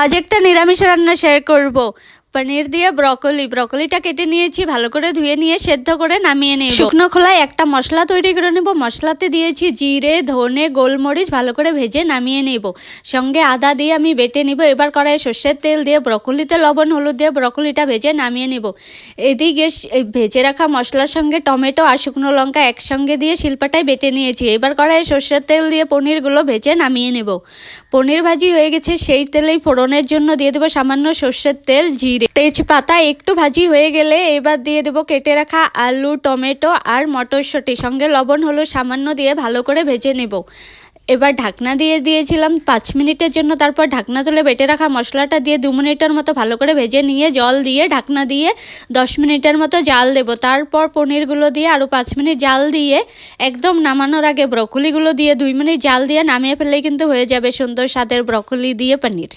আজ একটা নিরামিষ রান্না শেয়ার করব। পনির দিয়ে ব্রকলিটা কেটে নিয়েছি, ভালো করে ধুয়ে নিয়ে সেদ্ধ করে নামিয়ে নেব। শুকনো খোলায় একটা মশলা তৈরি করে নেব। মশলাতে দিয়েছি জিরে, ধনে, গোলমরিচ, ভালো করে ভেজে নামিয়ে নেব। সঙ্গে আদা দিয়ে আমি বেটে নিব। এবার কড়াইয়ে সর্ষের তেল দিয়ে ব্রকলিতে লবণ হলুদ দিয়ে ব্রকলিটা ভেজে নামিয়ে নেব। এদিকে ভেজে রাখা মশলার সঙ্গে টমেটো আর শুকনো লঙ্কা একসঙ্গে দিয়ে শিলপাটায় বেটে নিয়েছি। এবার কড়াইয়ে সর্ষের তেল দিয়ে পনিরগুলো ভেজে নামিয়ে নেব। পনির ভাজি হয়ে গেছে, সেই তেলেই ফোড়নের জন্য দিয়ে দেবো সামান্য সর্ষের তেল, জিরে, তেজপাতা। একটু ভাজি হয়ে গেলে এবার দিয়ে দেবো কেটে রাখা আলু, টমেটো আর মটরশুঁটি, সঙ্গে লবণ হলুদ সামান্য দিয়ে ভালো করে ভেজে নেব। এবার ঢাকনা দিয়ে দিয়েছিলাম 5 মিনিটের জন্য। তারপর ঢাকনা তুলে বেটে রাখা মশলাটা দিয়ে 2 মিনিটের মতো ভালো করে ভেজে নিয়ে জল দিয়ে ঢাকনা দিয়ে 10 মিনিটের মতো জাল দেব। তারপর পনিরগুলো দিয়ে আরও 5 মিনিট জাল দিয়ে একদম নামানোর আগে ব্রকলিগুলো দিয়ে 2 মিনিট জাল দিয়ে নামিয়ে ফেললেই কিন্তু হয়ে যাবে সুন্দর স্বাদের ব্রকলি দিয়ে পনির।